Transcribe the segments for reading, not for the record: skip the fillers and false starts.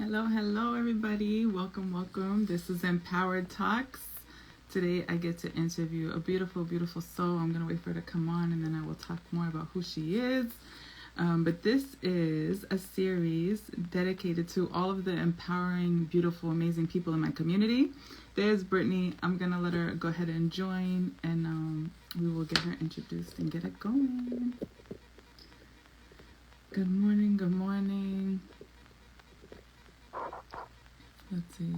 Hello, everybody. Welcome. This is Empowered Talks. Today, I get to interview a beautiful soul. I'm going to wait for her to come on, and then I will talk more about who she is. But this is a series dedicated to all of the empowering, beautiful, amazing people in my community. There's Britni. I'm going to let her go ahead and join, and we will get her introduced and get it going. Good morning. Let's see.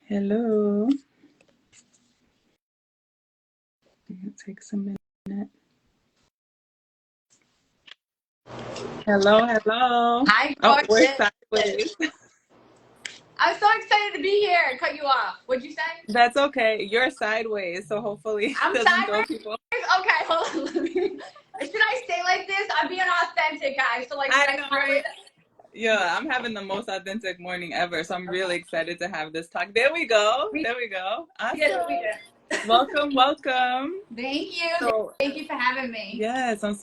Hello. It takes a minute. Hello. Hi, Oh, we're gorgeous. sideways. I'm so excited to be here and cut you off. What'd you say? That's okay. You're sideways, so hopefully it I'm doesn't throw sideways? people. Okay, hold on. Should I stay like this? I'm being authentic, guys. So, like, should I I know, start right? with Yeah, I'm having the most authentic morning ever, so I'm really excited to have this talk. There we go. We did it. We Awesome. did. Welcome. Thank you. So, Thank you for having me. yes, I'm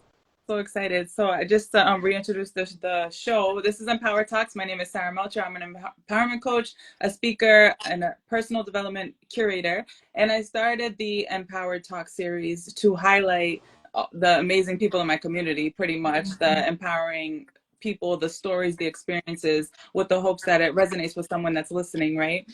so excited. So I just reintroduced the show. This is Empower Talks. My name is Sara Melcher. I'm an empowerment coach, a speaker, and a personal development curator. And I started the Empower Talk series to highlight the amazing people in my community, pretty much the empowering people, the stories, the experiences, with the hopes that it resonates with someone that's listening, right?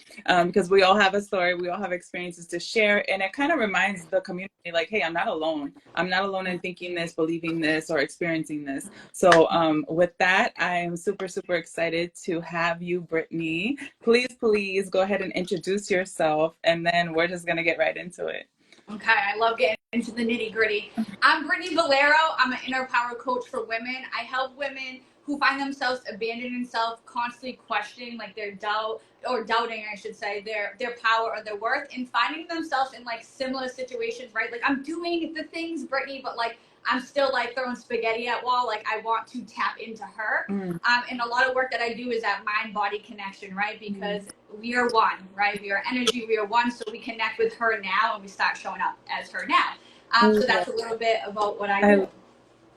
Because we all have a story, we all have experiences to share, and it kind of reminds the community, like, hey, I'm not alone. I'm not alone in thinking this, believing this, or experiencing this. So with that, I am super excited to have you, Britni. Please go ahead and introduce yourself, and then we're just going to get right into it. Okay, I love getting into the nitty gritty. I'm Britni Bolieiro. I'm an inner power coach for women. I help women who find themselves abandoned in self, constantly questioning like their doubt or doubting, I should say, their power or their worth, and finding themselves in like similar situations, right? Like I'm doing the things, Britni, but like I'm still like throwing spaghetti at wall. Like I want to tap into her. And a lot of work that I do is that mind-body connection, right? Because we are one, right? We are energy, we are one, so we connect with her now and we start showing up as her now. So that's a little bit about what I do. I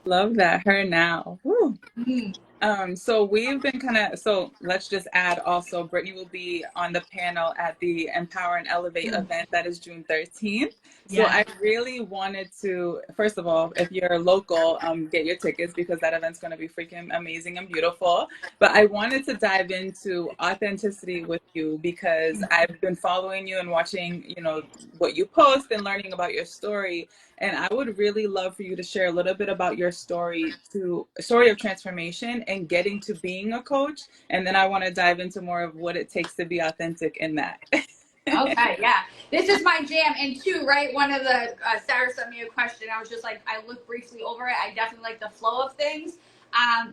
love that. Her now. Woo. Mm. So we've been so let's just add also, Britni will be on the panel at the Empower and Elevate event that is June 13th. So Yeah. I really wanted to, first of all, if you're local, get your tickets because that event's going to be freaking amazing and beautiful. But I wanted to dive into authenticity with you because I've been following you and watching, what you post and learning about your story. And I would really love for you to share a little bit about your story of transformation and getting to being a coach. And then I want to dive into more of what it takes to be authentic in that. Okay, yeah. This is my jam. And two, right, one of the, Sarah sent me a question. I was just like, I looked briefly over it. I definitely like the flow of things.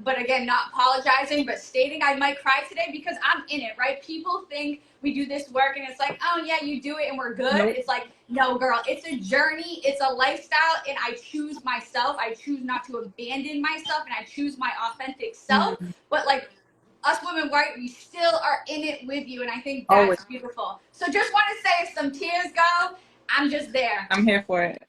But again, not apologizing, but stating I might cry today because I'm in it, right? People think we do this work and it's like, oh yeah, you do it and we're good. Nope. It's like, no, girl, it's a journey. It's a lifestyle. And I choose myself. I choose not to abandon myself and I choose my authentic self. But like, us women, right, we still are in it with you, and I think Always. that's beautiful. So just want to say, if some tears go, I'm just there. I'm here for it.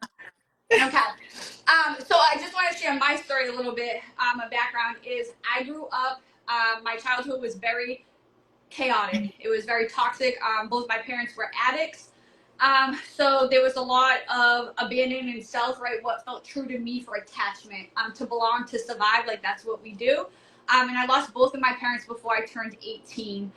Okay. So I just want to share my story a little bit. My background is I grew up, my childhood was very chaotic. It was very toxic. Both my parents were addicts. So there was a lot of abandoning self, right? What felt true to me for attachment, to belong, to survive. Like that's what we do. And I lost both of my parents before I turned 18.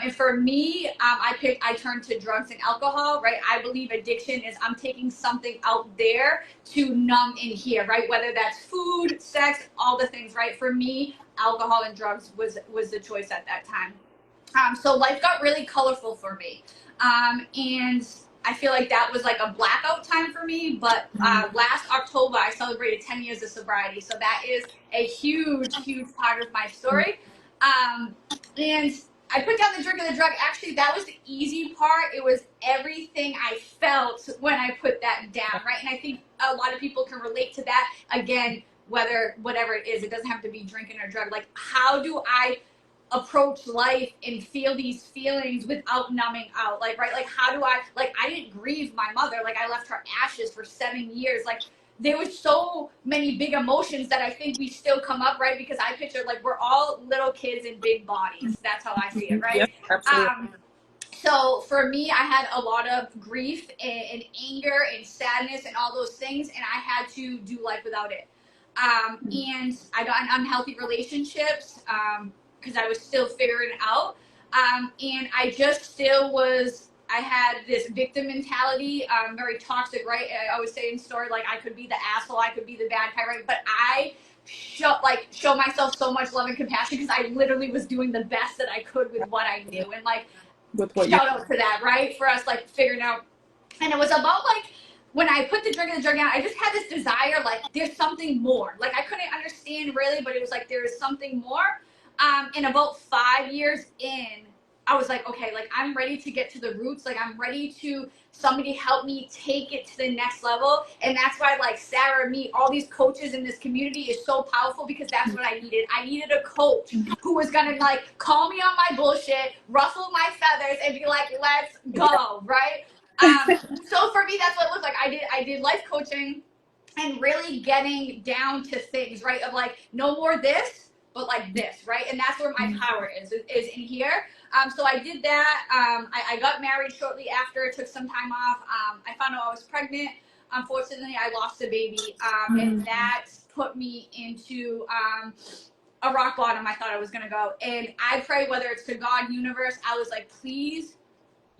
And for me, I turned to drugs and alcohol, right? I believe addiction is I'm taking something out there to numb in here, right? Whether that's food, sex, all the things, right? For me, alcohol and drugs was the choice at that time. So life got really colorful for me. And I feel like that was like a blackout time for me. But last October, I celebrated 10 years of sobriety. So that is a huge part of my story. And I put down the drink and the drug. Actually, that was the easy part. It was everything I felt when I put that down, right? And I think a lot of people can relate to that. Again, whatever it is, it doesn't have to be drinking or drug. Like, how do I approach life and feel these feelings without numbing out? Like, right? Like, how do I, like, I didn't grieve my mother. Like, I left her ashes for 7 years. Like, there was so many big emotions that I think we still come up, right? Because I picture like we're all little kids in big bodies. That's how I see it, right? Yep, absolutely. So for me, I had a lot of grief and anger and sadness and all those things, and I had to do life without it. And I got in unhealthy relationships because I was still figuring it out. And I just still was. I had this victim mentality, very toxic, right? I always say in story, like I could be the asshole, I could be the bad guy, right? But I show myself so much love and compassion because I literally was doing the best that I could with what I knew, and like With what you shout out to that, right? For us, like figuring out. And it was about like when I put the drug in the drug out, I just had this desire, like there's something more. Like I couldn't understand really, but it was like there is something more. And about 5 years in, I was like, okay, like I'm ready to get to the roots. Like I'm ready to somebody help me take it to the next level. And that's why like Sara, me, all these coaches in this community is so powerful because that's what I needed. I needed a coach who was gonna like call me on my bullshit, ruffle my feathers, and be like, let's go, right? So for me, that's what it looked like. I did life coaching and really getting down to things, right? Of like, no more this, but like this, right? And that's where my power is in here. So I did that. I got married shortly after, took some time off. I found out I was pregnant. Unfortunately, I lost a baby. And that put me into a rock bottom. I thought I was going to go. And I pray, whether it's to God, universe, I was like, please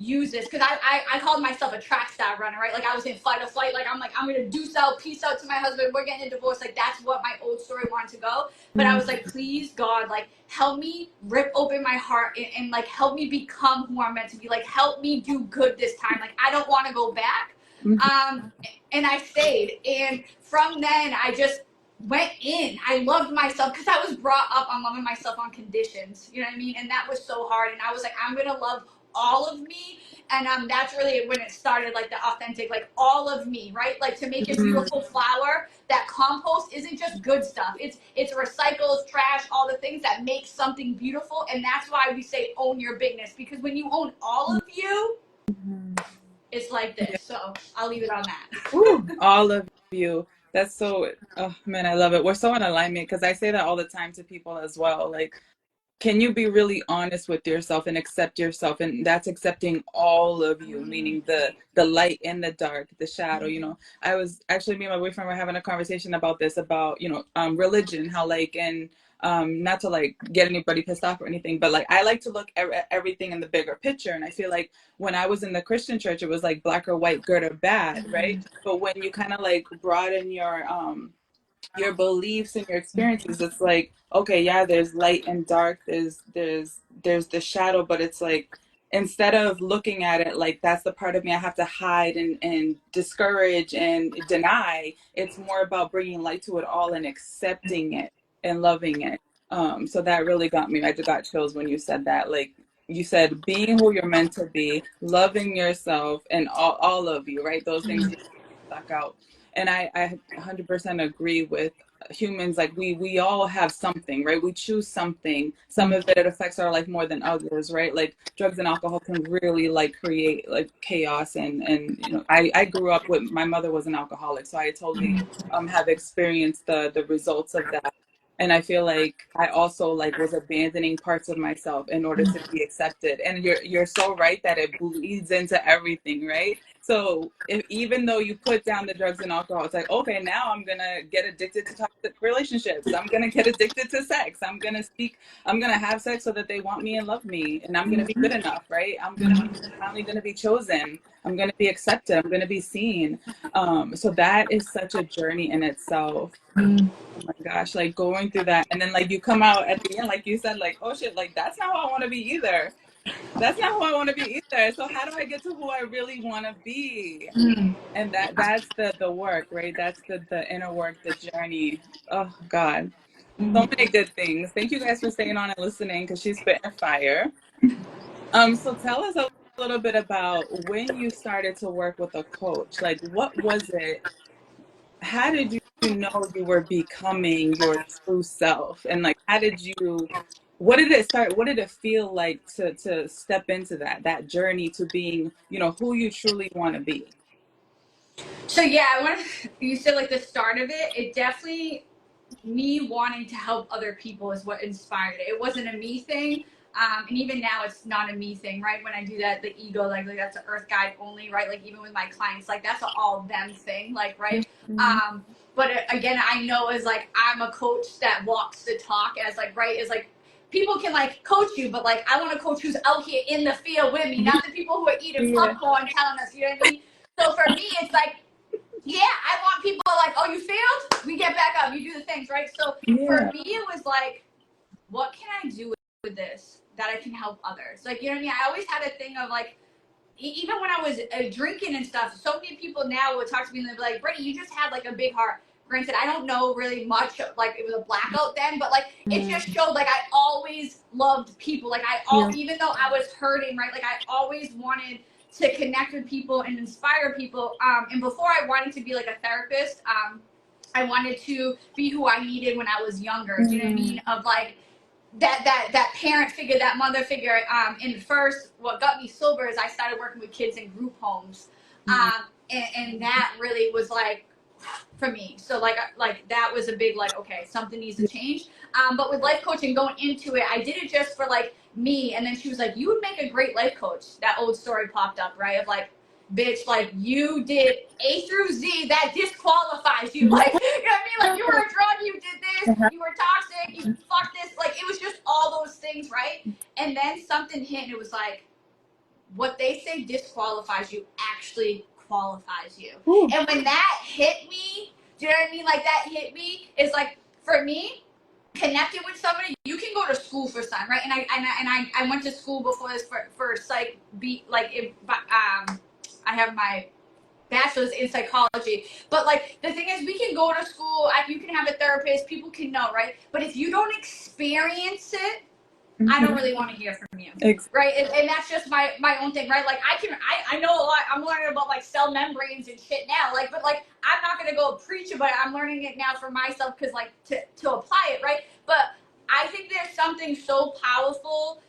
use this, because I called myself a track star runner, right? Like I was in fight or flight, like I'm gonna deuce out, peace out to my husband, we're getting a divorce. Like that's what my old story wanted to go. But I was like, please God, like help me rip open my heart and like help me become who I'm meant to be. Like help me do good this time. Like I don't want to go back. And I stayed, and from then I just went in. I loved myself because I was brought up on loving myself on conditions, you know what I mean? And that was so hard. And I was like, I'm gonna love all of me. And that's really when it started, like the authentic, like all of me, right? Like to make a beautiful flower, that compost isn't just good stuff. It's recycles, trash, all the things that make something beautiful. And that's why we say own your bigness, because when you own all of you, it's like this. So I'll leave it on that. Ooh, all of you. That's so, oh man, I love it. We're so in alignment because I say that all the time to people as well. Like, can you be really honest with yourself and accept yourself? And that's accepting all of you, meaning the light and the dark, the shadow. I was actually, me and my boyfriend were having a conversation about this, about religion, how like, and not to like get anybody pissed off or anything, but like I like to look at everything in the bigger picture. And I feel like when I was in the Christian church, it was like black or white, good or bad, right? But when you kind of like broaden your beliefs and your experiences, it's like, okay, yeah, there's light and dark, there's the shadow, but it's like, instead of looking at it like that's the part of me I have to hide and discourage and deny, it's more about bringing light to it all and accepting it and loving it. So that really got me. I just got chills when you said that. Like you said, being who you're meant to be, loving yourself, and all of you, right? Those things really stuck out. And I 100% agree with humans. Like we all have something, right? We choose something. Some of it affects our life more than others, right? Like drugs and alcohol can really like create like chaos. And I grew up with, my mother was an alcoholic, so I totally have experienced the results of that. And I feel like I also like was abandoning parts of myself in order to be accepted. And you're so right that it bleeds into everything, right? So even though you put down the drugs and alcohol, it's like, okay, now I'm gonna get addicted to toxic relationships. I'm gonna get addicted to sex. I'm gonna have sex so that they want me and love me, and I'm gonna be good enough, right? I'm finally gonna be chosen. I'm gonna be accepted. I'm gonna be seen. So that is such a journey in itself. Oh my gosh, like going through that, and then like you come out at the end, like you said, like, oh shit, like that's not who I want to be either. That's not who I want to be either. So how do I get to who I really want to be? And that's the work, right? That's the inner work, the journey. Oh God, so many good things. Thank you guys for staying on and listening, because she's spitting fire. So tell us a little bit about when you started to work with a coach. Like, what was it? How did you know you were becoming your true self? And like, what did it start? What did it feel like to step into that journey to being, who you truly want to be? So yeah, I want to. You said like the start of it. It definitely me wanting to help other people is what inspired it. It wasn't a me thing. And even now, it's not a me thing, right? When I do that, the ego, like that's an earth guide only, right? Like even with my clients, like that's an all them thing, like right. Mm-hmm. But again, I know as like I'm a coach that walks the talk, as like right, is like people can like coach you, but like I want a coach who's out here in the field with me, not the people who are eating Yeah. popcorn telling us, you know what I mean? So for me, it's like yeah, I want people like, oh, you failed? We get back up. You do the things, right? So for Yeah. me, it was like, what can I do with this that I can help others? Like, you know what I mean? I always had a thing of like, even when I was drinking and stuff, so many people now would talk to me and they'd be like, Brittany, you just had like a big heart. Granted, I don't know really much, like it was a blackout then, but like it just Mm-hmm. showed like I always loved people. Like Yeah. even though I was hurting, right? Like I always wanted to connect with people and inspire people. And before I wanted to be like a therapist, I wanted to be who I needed when I was younger. Do you know what I Mm-hmm. mean? Of like that parent figure, that mother figure. And first, what got me sober is I started working with kids in group homes, and that really was like for me. So like that was a big like okay, something needs to change. But with life coaching going into it, I did it just for like me. And then she was like, "You would make a great life coach." That old story popped up, right? Of like, bitch, like you did A through Z, that disqualifies you. Like, you know what I mean? Like you were a drug, you did this, Uh-huh. you were toxic, you fucked this. Like it was just all those things, right? And then something hit, and it was like, what they say disqualifies you actually qualifies you. Ooh. And when that hit me, do you know what I mean? Like that hit me is like for me, connecting with somebody, you can go to school for something, right? And I went to school before this for psych beat like if I have my bachelor's in psychology. But like the thing is we can go to school, you can have a therapist, people can know, right? But if you don't experience it, I don't Mm-hmm. really want to hear from you. Exactly. Right. And that's just my own thing, right? Like I know a lot. I'm learning about like cell membranes and shit now. Like, but like I'm not gonna go preach about it. I'm learning it now for myself because like to apply it, right? But I think there's something so powerful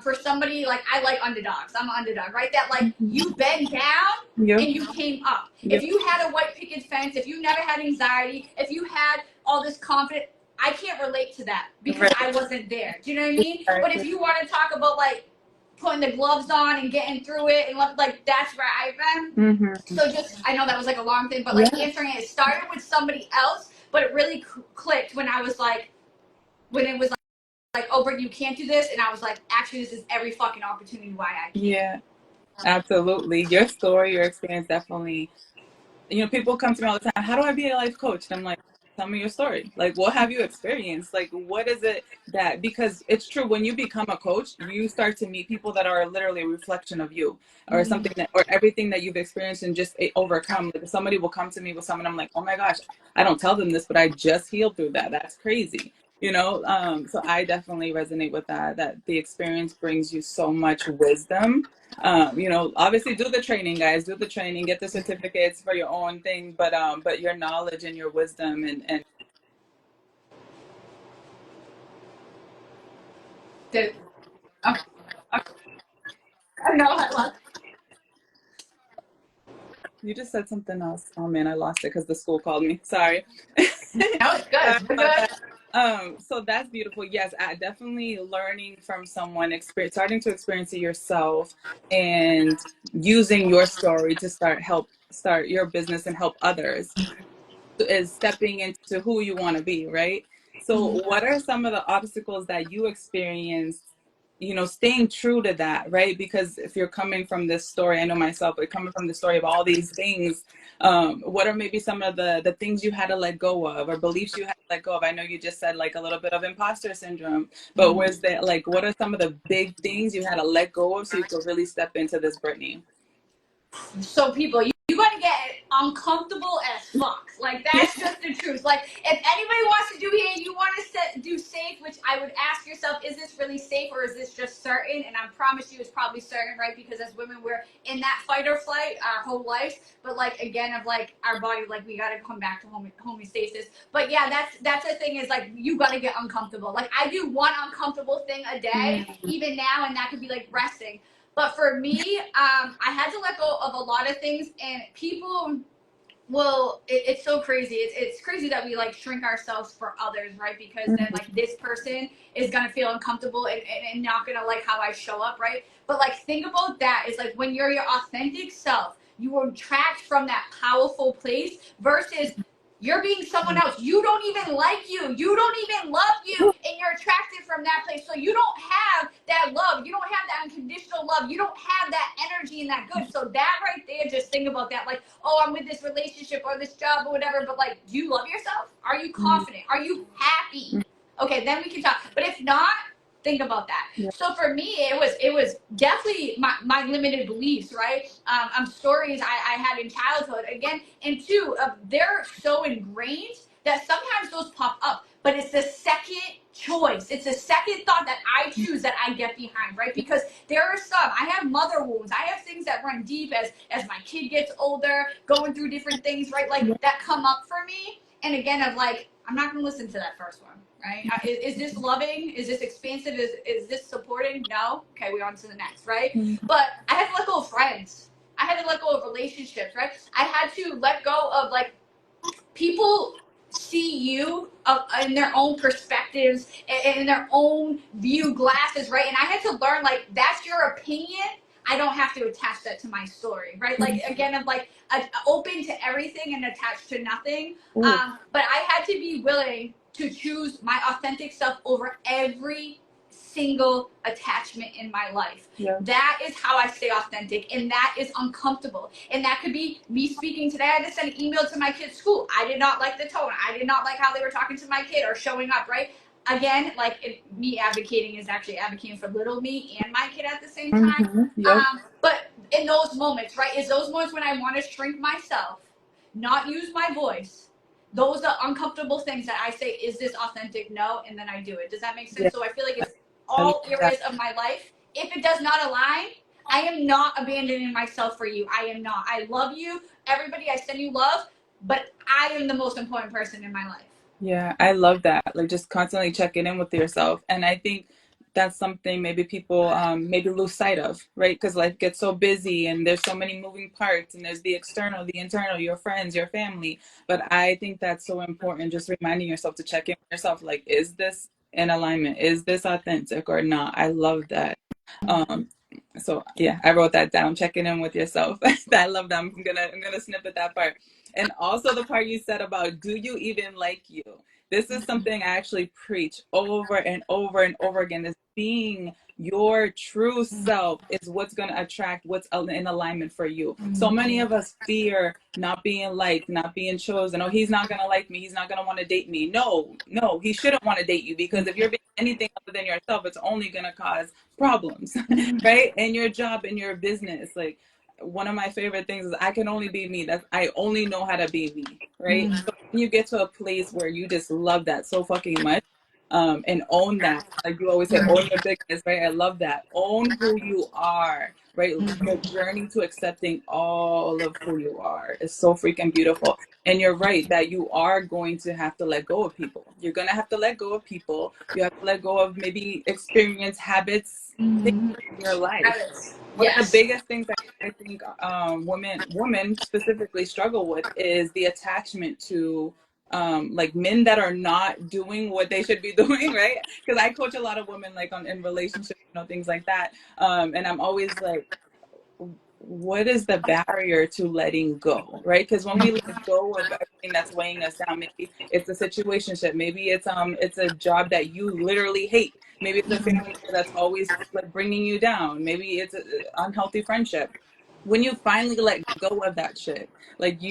for somebody like I like underdogs. I'm an underdog, right? That like you bend down Yep. and you came up. If Yep. you had a white picket fence, if you never had anxiety, if you had all this confidence, I can't relate to that because Right. I wasn't there. Do you know what I mean? But if Exactly. you want to talk about like putting the gloves on and getting through it and like that's where I've been. Mm-hmm. So just I know that was like a long thing, but like Yeah. answering it, it started with somebody else, but it really clicked when I was like when it was like oh Britt, you can't do this, and I was like actually this is every fucking opportunity why I can. Yeah. Absolutely. Your story, your experience definitely, people come to me all the time, how do I be a life coach? And I'm like, tell me your story. Like, what have you experienced? Like, what is it that, because it's true, when you become a coach, you start to meet people that are literally a reflection of you or something that, or everything that you've experienced and just overcome. Like, if somebody will come to me with something, I'm like, oh my gosh, I don't tell them this, but I just healed through that. That's crazy. So I definitely resonate with that the experience brings you so much wisdom. Obviously do the training, guys, do the training, get the certificates for your own thing, but your knowledge and your wisdom and Did, okay, okay. I know I love. you just said something else. Oh man, I lost it because the school called me. Sorry. No, it's Sorry good. We're about good. that. So that's beautiful. Yes, definitely learning from someone, starting to experience it yourself, and using your story to start your business and help others is stepping into who you want to be, right? So, what are some of the obstacles that you experienced, staying true to that, right? Because if you're coming from this story, I know myself, but coming from the story of all these things, what are maybe some of the things you had to let go of or beliefs you had to let go of? I know you just said like a little bit of imposter syndrome, but where's that, like, what are some of the big things you had to let go of so you could really step into this Brittni? So people, you gotta get uncomfortable as fuck. Like Yeah. that's just the truth. Like if anybody wants to do here, you want to do safe, which I would ask yourself, is this really safe or is this just certain? And I promise you, it's probably certain, right? Because as women, we're in that fight or flight our whole life. But like again, of like our body, like we gotta come back to homeostasis. But yeah, that's the thing is like you gotta get uncomfortable. Like I do one uncomfortable thing a day, even now, and that could be like resting. But for me, I had to let go of a lot of things, and people. Well, it's so crazy. It's crazy that we like shrink ourselves for others, right? Because then Mhm. like this person is gonna feel uncomfortable and not gonna like how I show up, right? But like think about that is like when you're your authentic self, you attract from that powerful place versus you're being someone else. You don't even like you. You don't even love you. And you're attracted from that place. So you don't have that love. You don't have that unconditional love. You don't have that energy and that good. So that right there, just think about that. Like, oh, I'm with this relationship or this job or whatever. But like, do you love yourself? Are you confident? Are you happy? Okay, then we can talk. But if not, think about that. Yeah. So for me, it was definitely my limited beliefs, right? Stories I had in childhood again, and two, they're so ingrained that sometimes those pop up. But it's the second choice. It's the second thought that I choose that I get behind, right? Because there are some. I have mother wounds. I have things that run deep as my kid gets older, going through different things, right? Like that come up for me. And again, of like, I'm not going to listen to that first one, right? Is this loving? Is this expansive? Is this supporting? No. Okay, we're on to the next, right? Mhm. But I had to let go of friends. I had to let go of relationships, right? I had to let go of like people see you in their own perspectives and in their own view glasses, right? And I had to learn like that's your opinion. I don't have to attach that to my story, right? Like again, I'm like open to everything and attached to nothing. Ooh. But I had to be willing to choose my authentic self over every single attachment in my life. Yeah. That is how I stay authentic, and that is uncomfortable. And that could be me speaking today. I had to send an email to my kid's school. I did not like the tone. I did not like how they were talking to my kid or showing up, right? Again, like me advocating is actually advocating for little me and my kid at the same time. Yep. But in those moments, right, is those moments when I want to shrink myself, not use my voice. Those are uncomfortable things that I say, is this authentic? No, and then I do it. Does that make Yeah. sense? So I feel like it's I love all that. areas of my life. If it does not align, I am not abandoning myself for you. I am not. I love you. Everybody, I send you love, but I am the most important person in my life. Yeah, I love that. Like just constantly checking in with yourself. And I think that's something maybe people maybe lose sight of, right? Because life gets so busy and there's so many moving parts and there's the external, the internal, your friends, your family. But I think that's so important, just reminding yourself to check in with yourself, like, is this in alignment? Is this authentic or not? I love that. Um, so yeah, I wrote that down, checking in with yourself. I love that. I'm gonna snippet that part. And also the part you said about, do you even like you? This is something I actually preach over and over and over again. Is being your true self is what's going to attract what's in alignment for you. So many of us fear not being liked, not being chosen. Oh, he's not going to like me. He's not going to want to date me. No, no, he shouldn't want to date you, because if you're being anything other than yourself, it's only going to cause problems, right? In your job, in your business. Like, one of my favorite things is I can only be me. That's, I only know how to be me, right? So when you get to a place where you just love that so fucking much, and own that, like you always say, own your bigness, right? I love that. Own who you are, right? The journey to accepting all of who you are is so freaking beautiful. And you're right that you are going to have to let go of people. You're going to have to let go of people. You have to let go of maybe experience, habits, things in your life. One of the Yes. biggest things that I think women specifically struggle with is the attachment to like men that are not doing what they should be doing, right? Because I coach a lot of women like in relationships, things like that. And I'm always like, what is the barrier to letting go, right? Because when we let go of everything that's weighing us down, maybe it's a situationship, maybe it's a job that you literally hate, maybe it's a family member that's always like bringing you down, maybe it's an unhealthy friendship. When you finally let go of that shit, like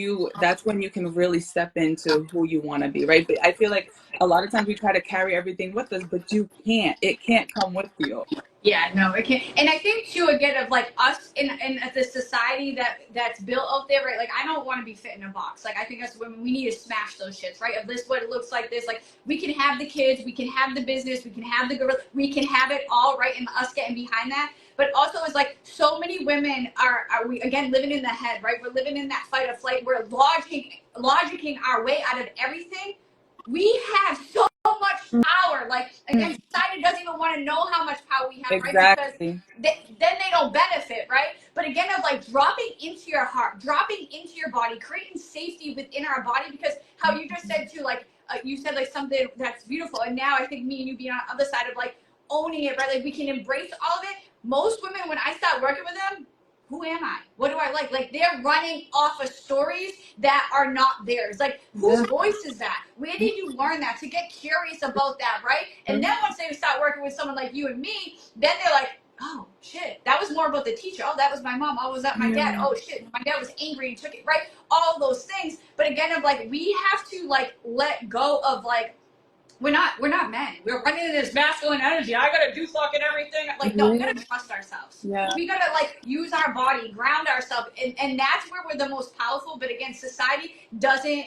that's when you can really step into who you want to be, right? But I feel like a lot of times we try to carry everything with us, but you can't. It can't come with you. Yeah, no, it can't. And I think too, again, of like us in the society that's built out there, right? Like, I don't want to be fit in a box. Like, I think us women, we need to smash those shits, right? Of this, what it looks like, this, like, we can have the kids, we can have the business, we can have the girl, we can have it all, right? And us getting behind that. But also, it's like so many women are we again living in the head, right? We're living in that fight or flight. We're logicking our way out of everything. We have so much power. Like Mm, again, society doesn't even want to know how much power we have, right? Because exactly. then they don't benefit, right? but again, of like dropping into your heart, dropping into your body, creating safety within our body. Because how you just said too, like you said like something that's beautiful, and now I think me and you being on the other side of like owning it, right? Like we can embrace all of it. Most women, when I start working with them, who am I? What do I like? Like they're running off of stories that are not theirs. Like whose voice is that? Where did you learn that? To get curious about that, right? And then once they start working with someone like you and me, then they're like, oh shit, that was more about the teacher. Oh, that was my mom. Oh, was that my dad? Oh shit, my dad was angry and took it, right? All those things. But again, of like we have to like let go of like we're not men. We're running in this masculine energy. I gotta do fucking everything. Like, no, we gotta trust ourselves. Yeah. We gotta like use our body, ground ourselves, and that's where we're the most powerful. But again, society doesn't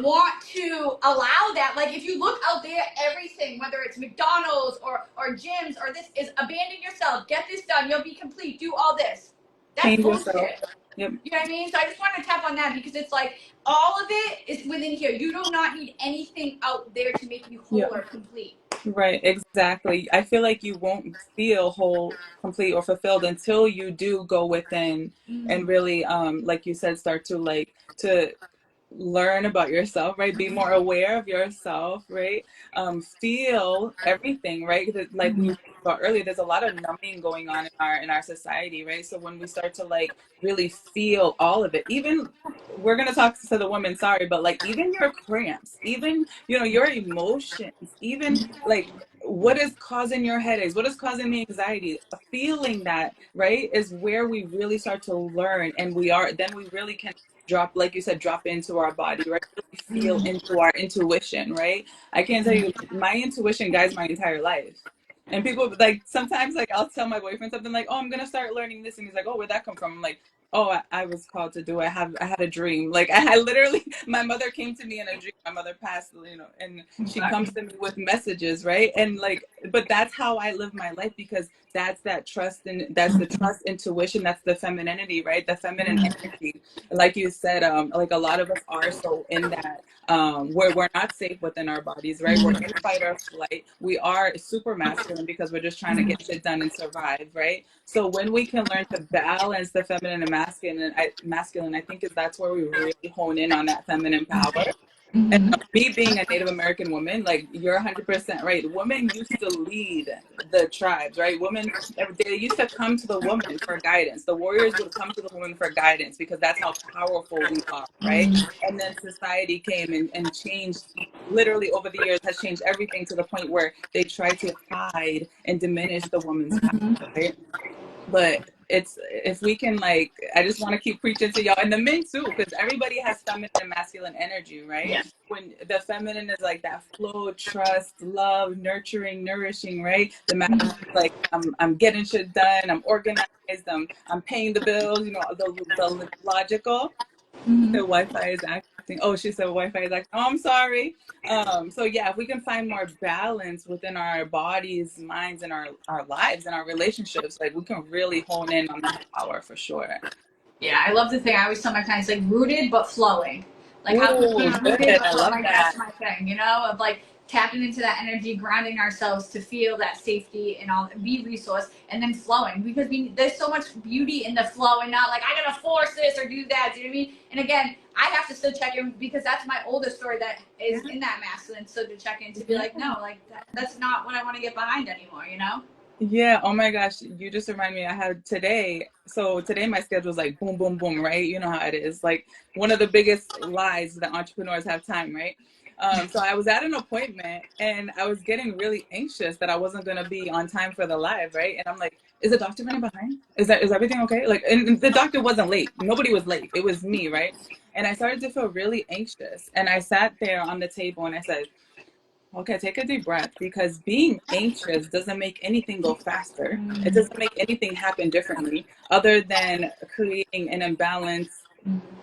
want to allow that. Like if you look out there, everything, whether it's McDonald's or gyms or this, is abandon yourself, get this done, you'll be complete, do all this. That's Change bullshit. yourself. Yep. You know what I mean? So I just want to tap on that because it's like all of it is within here. You do not need anything out there to make you whole or complete. Right, exactly. I feel like you won't feel whole, complete, or fulfilled until you do go within and really, like you said, start to like to learn about yourself, right? Be more aware of yourself, right? Feel everything, right? Like we were talking about earlier, there's a lot of numbing going on in our society, right? So when we start to like really feel all of it, even we're gonna talk to the woman, sorry, but like even your cramps, even your emotions, even like what is causing your headaches, what is causing the anxiety, feeling that, right, is where we really start to learn, and then we really can drop, like you said, drop into our body, right? Really feel into our intuition, right? I can't tell you, my intuition guides my entire life. And people like sometimes like I'll tell my boyfriend something like, oh, I'm gonna start learning this, and he's like, oh, where'd that come from? I'm like, oh, I was called to do it. I had a dream. Like I literally, my mother came to me in a dream. My mother passed, and she comes to me with messages, right? And like, but that's how I live my life, because that's that trust, and that's the trust, intuition, that's the femininity, right? The feminine energy. Like you said, like a lot of us are so in that where we're not safe within our bodies, right? We're in fight or flight. We are super masculine because we're just trying to get shit done and survive, right? So when we can learn to balance the feminine and masculine, I think that's where we really hone in on that feminine power. And me being a Native American woman, like you're 100% right. Women used to lead the tribes, right? Women, they used to come to the woman for guidance. The warriors would come to the woman for guidance because that's how powerful we are, right? And then society came and changed, literally over the years, has changed everything to the point where they try to hide and diminish the woman's power, right? But it's, if we can, like, I just want to keep preaching to y'all, and the men too, because everybody has feminine and masculine energy, right? When the feminine is like that flow, trust, love, nurturing, nourishing, right? The masculine is like, I'm getting shit done, I'm organized, I'm paying the bills, the logical. The Wi-Fi is acting. Oh, she said Wi-Fi is acting. Oh, I'm sorry. So yeah, if we can find more balance within our bodies, minds, and our lives and our relationships, like we can really hone in on that power for sure. Yeah, I love the thing. I always tell my clients, like rooted but flowing. Like how can we Ooh, be good. rooted but I flowing? love Like that. that's my thing, of like tapping into that energy, grounding ourselves to feel that safety and all, be resource, and then flowing, because there's so much beauty in the flow and not like I gotta force this or do that. Do you know what I mean? And again, I have to still check in because that's my oldest story that is in that masculine. So to check in to be like, no, like that's not what I want to get behind anymore. Yeah. Oh my gosh. You just remind me. I had today. So today my schedule is like boom, boom, boom. Right. You know how it is. Like one of the biggest lies that entrepreneurs have time. Right. So I was at an appointment and I was getting really anxious that I wasn't going to be on time for the live. Right. And I'm like, is the doctor running behind? Is everything okay? Like, and the doctor wasn't late. Nobody was late. It was me. Right. And I started to feel really anxious. And I sat there on the table and I said, okay, take a deep breath, because being anxious doesn't make anything go faster. It doesn't make anything happen differently other than creating an imbalance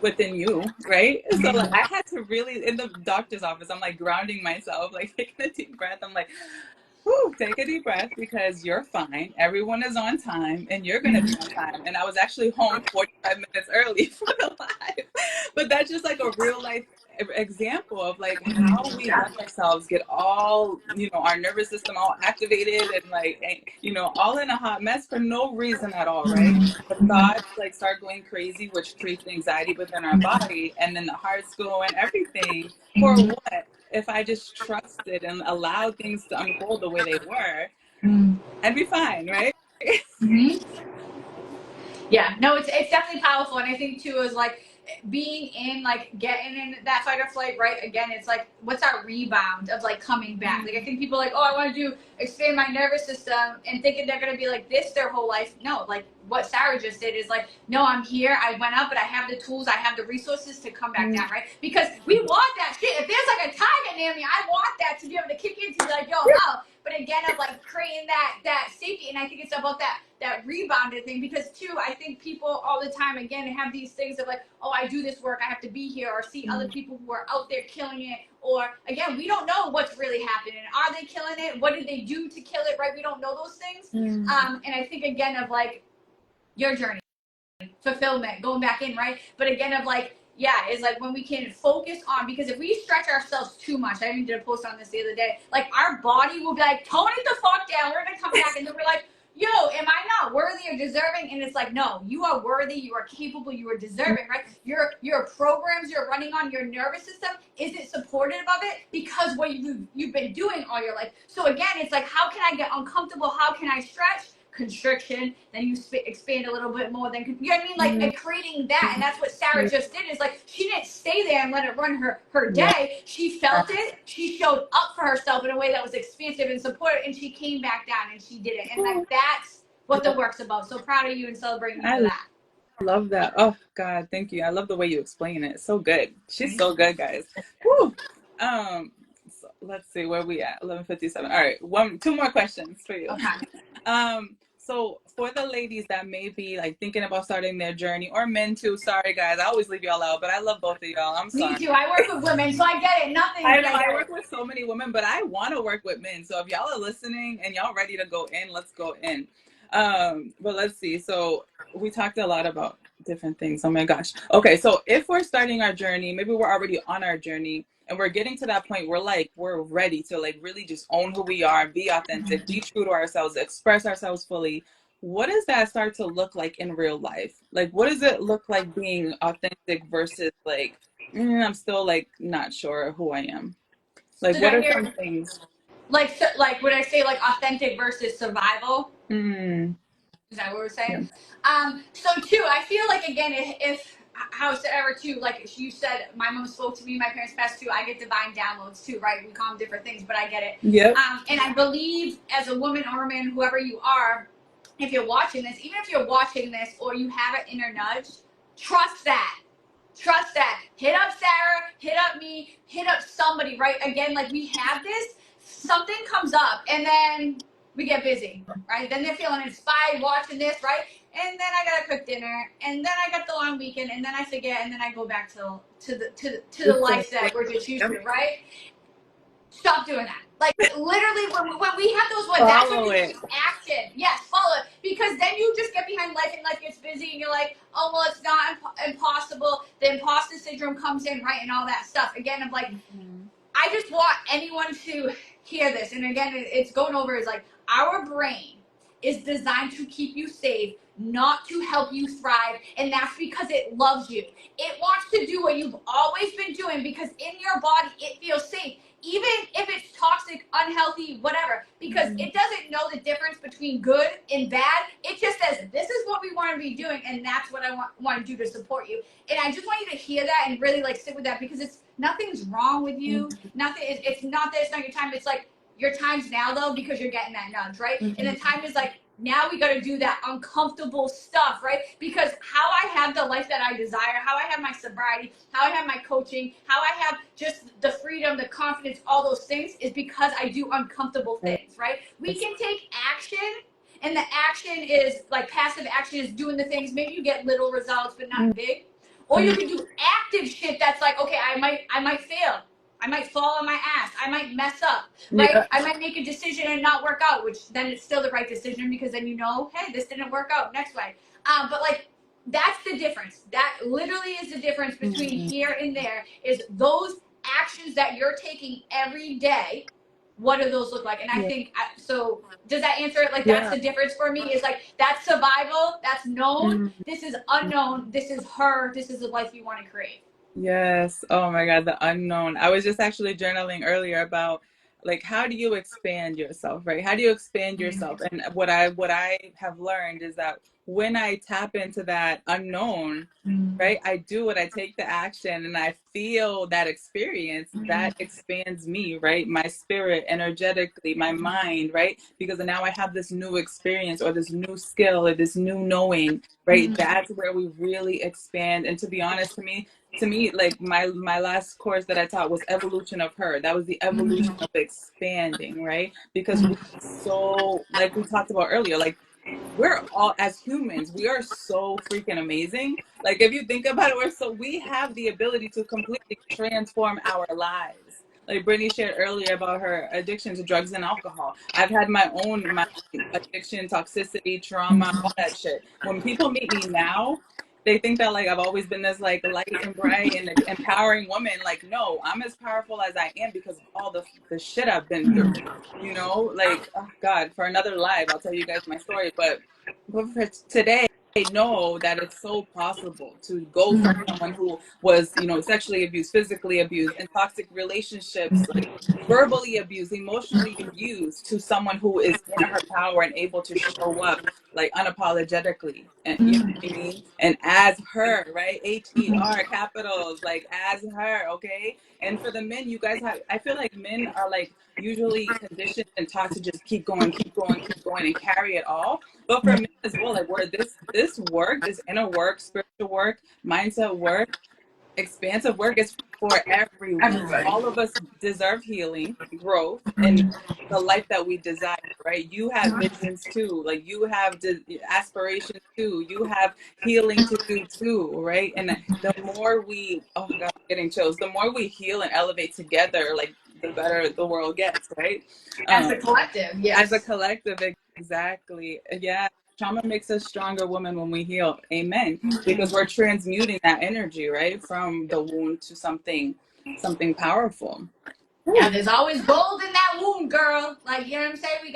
within you, right? So like I had to really, in the doctor's office, I'm like grounding myself, like taking a deep breath. I'm like, whew, take a deep breath, because you're fine. Everyone is on time and you're going to be on time. And I was actually home 45 minutes early for the live. But that's just like a real life example of like how we let ourselves get all, you know, our nervous system all activated and like, you know, all in a hot mess for no reason at all, right? The thoughts like start going crazy, which creates anxiety within our body, and then the heart's going, everything for what? If I just trusted and allowed things to unfold the way they were, I'd be fine, right? Yeah, no, it's definitely powerful, and I think too is like being in like getting in that fight or flight, right? Again, it's like what's that rebound of like coming back? Like I think people are like, oh, I want to do expand my nervous system and thinking they're gonna be like this their whole life. No, like what Sara just did is like, no, I'm here, I went up, but I have the tools, I have the resources to come back down, right? Because we want that shit. If there's like a tiger near me, I want that to be able to kick in to be like, yo, no. But again, of like creating that safety, and I think it's about that rebounded thing, because too, I think people all the time again have these things of like, oh, I do this work, I have to be here, or see other people who are out there killing it, or again, we don't know what's really happening. Are they killing it? What did they do to kill it? Right? We don't know those things. And I think again of like your journey, fulfillment, going back in, right? But again of like, yeah, is like when we can focus on, because if we stretch ourselves too much, I even did a post on this the other day, like our body will be like, tone it the fuck down, we're gonna come back, and then we're like, yo, am I not worthy or deserving? And it's like, no, you are worthy, you are capable, you are deserving, right? Your programs you're running on, your nervous system isn't supportive of it because what you've been doing all your life. So again, it's like, how can I get uncomfortable? How can I stretch? Constriction, then you expand a little bit more, then you know what I mean, like and creating that. And that's what Sara just did, is like she didn't stay there and let it run her day. She felt it, she showed up for herself in a way that was expansive and supportive, and she came back down and she did it. And like that's what the work's about. So proud of you and celebrating you for that. Love that. Oh God, thank you. I love the way you explain it. So good. She's so good, guys. Woo. So let's see where we at. 11:57. All right, two more questions for you. Okay. So for the ladies that may be like thinking about starting their journey, or men too. Sorry, guys, I always leave y'all out, but I love both of y'all. I'm sorry. Me too. I work with women, so I get it. Nothing. I know I work with so many women, but I want to work with men. So if y'all are listening and y'all ready to go in, let's go in. But let's see. So we talked a lot about different things. Oh my gosh. Okay, so if we're starting our journey, maybe we're already on our journey and we're getting to that point where like we're ready to like really just own who we are, be authentic, be true to ourselves, express ourselves fully. What does that start to look like in real life? Like what does it look like being authentic versus like I'm still like not sure who I am? Like what are some things? Like would I say like authentic versus survival? Mm, Is that what we're saying? yeah. So too, I feel like again, if how Sarah too, like you said, my mom spoke to me, my parents passed too. I get divine downloads too, right? We call them different things, but I get it. Yep. And I believe as a woman or a man, whoever you are, if you're watching this, even if you're watching this or you have an inner nudge, trust that. Trust that. Hit up Sara, hit up me, hit up somebody, right? Again, like we have this, something comes up and then we get busy, right? Then they're feeling inspired watching this, right? And then I gotta cook dinner, and then I got the long weekend, and then I forget, and then I go back to the life that we're just used to, right? Stop doing that. Like literally, when we have those ones, that's when you take action. Yes, follow it, because then you just get behind life and life gets busy, and you're like, oh well, it's not impossible. The imposter syndrome comes in, right, and all that stuff. Again, I'm like, I just want anyone to hear this, and again, it's going over is like our brain is designed to keep you safe, not to help you thrive, and that's because it loves you. It wants to do what you've always been doing because in your body it feels safe, even if it's toxic, unhealthy, whatever, because it doesn't know the difference between good and bad. It just says, this is what we want to be doing, and that's what I want to do to support you. And I just want you to hear that and really like sit with that, because it's nothing's wrong with you. Nothing. It's not that it's not your time. It's like your time's now though, because you're getting that nudge, right? And the time is like, now we got to do that uncomfortable stuff, right? Because how I have the life that I desire, how I have my sobriety, how I have my coaching, how I have just the freedom, the confidence, all those things is because I do uncomfortable things, right? We can take action, and the action is like passive action is doing the things. Maybe you get little results, but not big. Or you can do active shit that's like, okay, I might fail. I might fall on my ass. I might mess up, right? Yeah. I might make a decision and not work out, which then it's still the right decision because then you know, hey, this didn't work out. Next way. But like that's the difference. That literally is the difference between Mm-hmm. here and there, is those actions that you're taking every day. What do those look like? And I Yeah. think, so does that answer it? Like, that's Yeah. the difference for me, is like, that's survival, that's known. Mm-hmm. This is unknown. This is her. This is the life you want to create. Yes. Oh my God, the unknown. I was just actually journaling earlier about like how do you expand yourself, right? How do you expand yourself? And what I have learned is that when I tap into that unknown, right? I do it, I take the action and I feel that experience that expands me, right? My spirit, energetically, my mind, right? Because now I have this new experience or this new skill or this new knowing, right? That's where we really expand. And to be honest, to me, like my last course that I taught was evolution of her. That was the evolution of expanding, right? Because we so like we talked about earlier, like we're all as humans, we are so freaking amazing. Like if you think about it, we have the ability to completely transform our lives. Like Brittany shared earlier about her addiction to drugs and alcohol. I've had my addiction, toxicity, trauma, all that shit. When people meet me now, they think that like I've always been this like light and bright and empowering woman. Like, no, I'm as powerful as I am because of all the shit I've been through. Like, oh God, for another live, I'll tell you guys my story. But for today, I know that it's so possible to go from someone who was, sexually abused, physically abused, in toxic relationships, like verbally abused, emotionally abused, to someone who is in her power and able to show up like unapologetically. And you know what I mean? And as her, right? HER capitals, like as her, okay? And for the men, you guys have, I feel like men are like usually conditioned and taught to just keep going, keep going, keep going, and carry it all. But for men as well, like where this work, this inner work, spiritual work, mindset work, expansive work is for everyone. Everybody. All of us deserve healing, growth, and the life that we desire, right? You have visions too, like you have aspirations too, you have healing to do too, right? And the more we, oh God, I'm getting chills, the more we heal and elevate together, like the better the world gets, right? As a Um, collective, as a yes. collective, exactly. Yeah. Trauma makes us stronger women when we heal. Amen. Because we're transmuting that energy, right? From the wound to something powerful. Yeah, Whew. there's always gold in that wound, girl. Like, you know what I'm saying?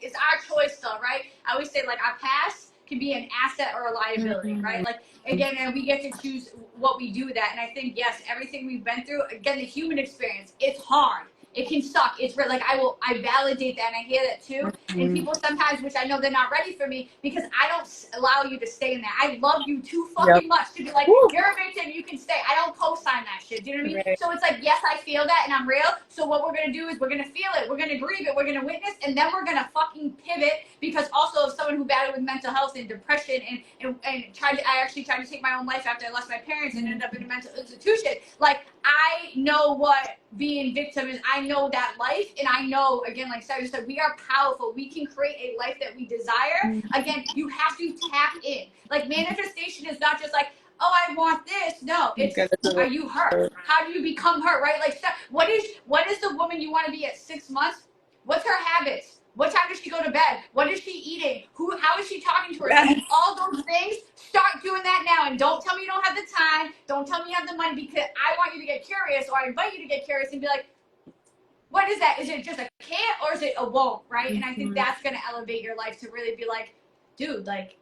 It's our choice though, right? I always say, like, our past can be an asset or a liability, right? Mhm. Like, again, and we get to choose what we do with that. And I think, yes, everything we've been through, again, the human experience, it's hard. It can suck. It's like, I validate that and I hear that too. And Mhm. people sometimes, which I know they're not ready for me, because I don't allow you to stay in that. I love you too Yep. fucking much to be like, Whew. you're a victim, you can stay. I don't co-sign that shit. Do you know what I mean? Right. So it's like, yes, I feel that and I'm real. So what we're gonna do is we're gonna feel it, we're gonna grieve it, we're gonna witness, and then we're gonna fucking pivot. Because also, as someone who battled with mental health and depression and I actually tried to take my own life after I lost my parents and ended up in a mental institution. Like, I know what being victim is. I know that life, and I know, again, like Sarah said, we are powerful. We can create a life that we desire. Mhm. Again, you have to tap in. Like, manifestation is not just like, oh, I want this. No, You it's, gotta do are you her? it. How do you become her? Right? Like, what is the woman you want to be at 6 months? What's her habits? What time does she go to bed? What is she eating? How is she talking to herself? Yes. All those things. Start doing that now, and don't tell me you don't have the time. Don't tell me you have the money, because I want you to get curious, or I invite you to get curious and be like, what is that? Is it just a can't, or is it a won't? Right? And I think Mhm. that's gonna elevate your life to really be like, dude, like,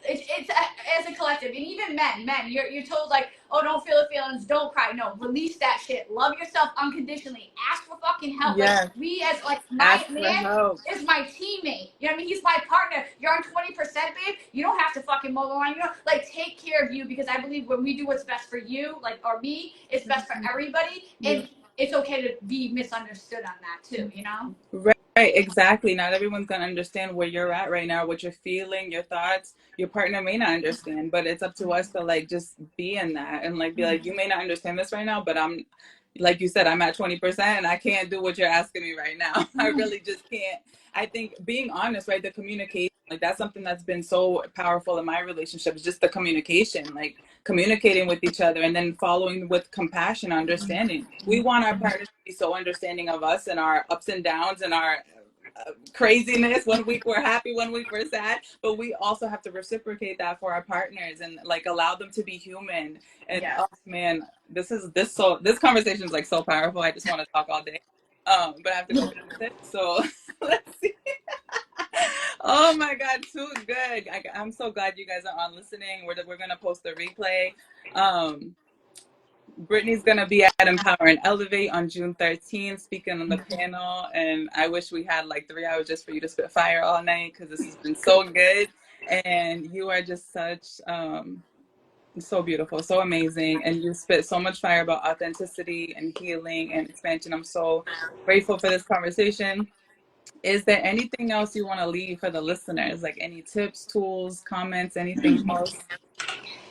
it's as a collective. And even men, you're told like, oh, don't feel the feelings, don't cry. No, release that shit. Love yourself unconditionally. Ask for fucking help. Like, Yes. we as like, my Ask for man help. is my teammate. You know what I mean? He's my partner. You're on 20%, babe. You don't have to fucking mow the lawn. You know, like, take care of you, because I believe when we do what's best for you, like, or me, it's best for everybody. Yeah. And it's okay to be misunderstood on that too, you know? Right, exactly. Not everyone's gonna understand where you're at right now, what you're feeling, your thoughts. Your partner may not understand, but it's up to us to like just be in that and like be like, you may not understand this right now, but I'm, like you said, I'm at 20% and I can't do what you're asking me right now. I really just can't. I think being honest, right? The communication, like that's something that's been so powerful in my relationships, just the communication, like communicating with each other and then following with compassion, understanding. We want our partners to be so understanding of us and our ups and downs and our craziness. One week we're happy, one week we're sad, but we also have to reciprocate that for our partners and like allow them to be human. And Yeah. oh man, this conversation is like so powerful. I just want to talk all day. But I have to go visit. So let's see. Oh my God, too good. I'm so glad you guys are on listening. We're gonna post the replay. Britni's gonna be at Empower and Elevate on June 13th, speaking on the panel. And I wish we had like 3 hours just for you to spit fire all night, because this has been so good. And you are just such so beautiful, so amazing, and you spit so much fire about authenticity and healing and expansion. I'm so grateful for this conversation. Is there anything else you want to leave for the listeners? Like any tips, tools, comments, anything else?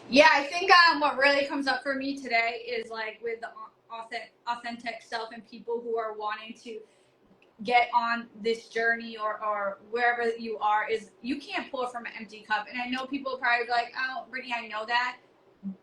Yeah, I think what really comes up for me today is like with the authentic self and people who are wanting to get on this journey or wherever you are, is you can't pour from an empty cup. And I know people probably be like, oh, Britni, I know that.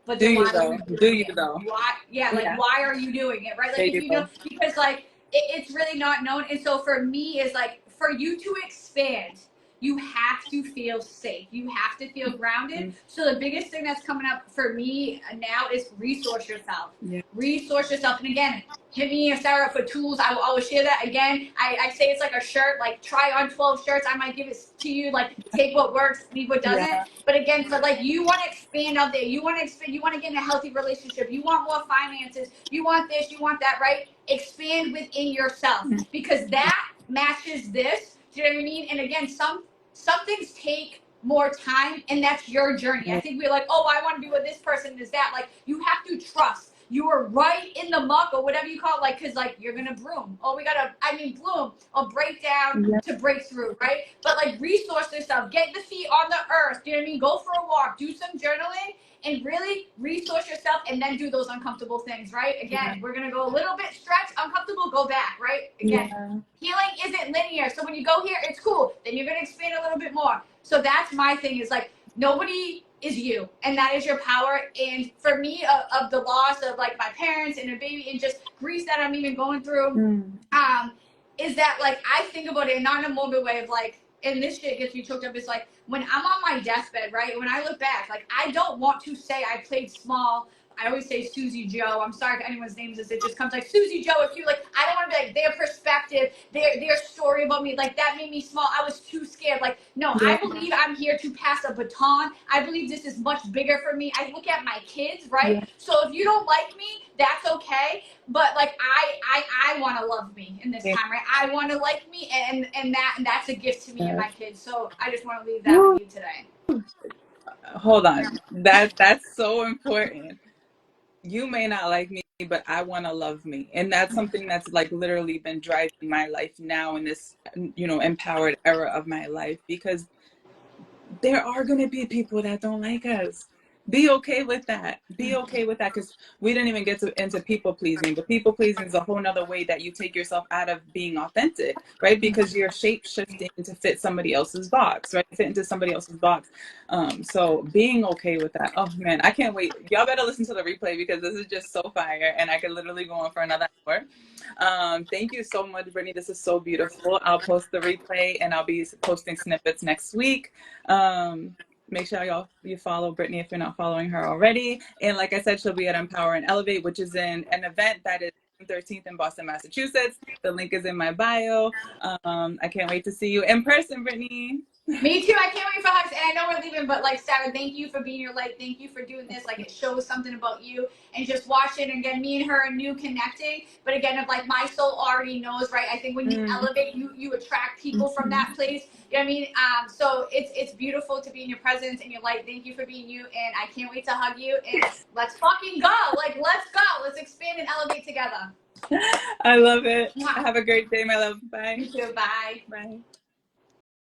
But Do then you why are though? you Do doing you it? though? Why? Yeah, like Yeah, why are you doing it? Right? there Like if you you know, go. because like it's really not known. And so for me, is like for you to expand, you have to feel safe. You have to feel grounded. So the biggest thing that's coming up for me now is resource yourself. Yeah. Resource yourself. And again, hit me and Sara for tools. I will always share that. Again, I say it's like a shirt, like try on 12 shirts. I might give it to you, like take what works, leave what doesn't. Yeah. But again, for like you want to expand out there, you want to expand, you want to get in a healthy relationship, you want more finances, you want this, you want that, right? Expand within yourself, because that matches this. Do you know what I mean? And again, some things take more time, and that's your journey. I think we're like, oh, I want to be with this person, is that. Like, you have to trust you are right in the muck or whatever you call it, like, because like you're gonna bloom. Oh, we gotta, I mean, bloom or break down Yeah. to break through, right? But like resource yourself, get the feet on the earth. Do you know what I mean? Go for a walk, do some journaling, and really resource yourself, and then do those uncomfortable things, right? Again, we're gonna go a little bit stretch, uncomfortable, go back, right? Again, Yeah. healing isn't linear. So when you go here, it's cool. Then you're gonna expand a little bit more. So that's my thing, is like nobody is you, and that is your power. And for me, of the loss of like my parents and a baby and just grief that I'm even going through, is that like I think about it not in a morbid way of like, and this shit gets me choked up. It's like when I'm on my deathbed, right? When I look back, like I don't want to say I played small. I always say Susie Joe. I'm sorry if anyone's names is. It just comes like Susie Joe. If you like, I don't want to be like their perspective, their story about me. Like that made me small. I was too scared. Like no, Yeah. I believe I'm here to pass a baton. I believe this is much bigger for me. I look at my kids, right? Yeah. So if you don't like me, that's okay. But like I want to love me in this time, right? I want to like me, and that's a gift to me and my kids. So I just want to leave that with you today. Hold on. That's so important. You may not like me, but I want to love me. And that's something that's like literally been driving my life now in this, empowered era of my life, because there are going to be people that don't like us. Be okay with that. Be okay with that, because we didn't even get into people pleasing. But people pleasing is a whole nother way that you take yourself out of being authentic, right? Because you're shape shifting to fit somebody else's box, right? Fit into somebody else's box. So being okay with that. Oh man, I can't wait. Y'all better listen to the replay, because this is just so fire, and I could literally go on for another hour. Thank you so much, Britni. This is so beautiful. I'll post the replay, and I'll be posting snippets next week. Make sure you follow Britni if you're not following her already. And like I said, she'll be at Empower and Elevate, which is in an event that is 13th in Boston, Massachusetts. The link is in my bio. I can't wait to see you in person, Britni. Me too. I can't wait for hugs. And I know we're leaving, but like Sara, thank you for being your light. Thank you for doing this. Like it shows something about you, and just watching. And again, me and her are new connecting. But again, if like my soul already knows, right? I think when you elevate, you attract people from that place. You know what I mean? So it's beautiful to be in your presence and your light. Thank you for being you, and I can't wait to hug you. And let's fucking go. Like let's go. Let's expand and elevate together. I love it. Mwah. Have a great day, my love. Bye. You too. Bye. Bye.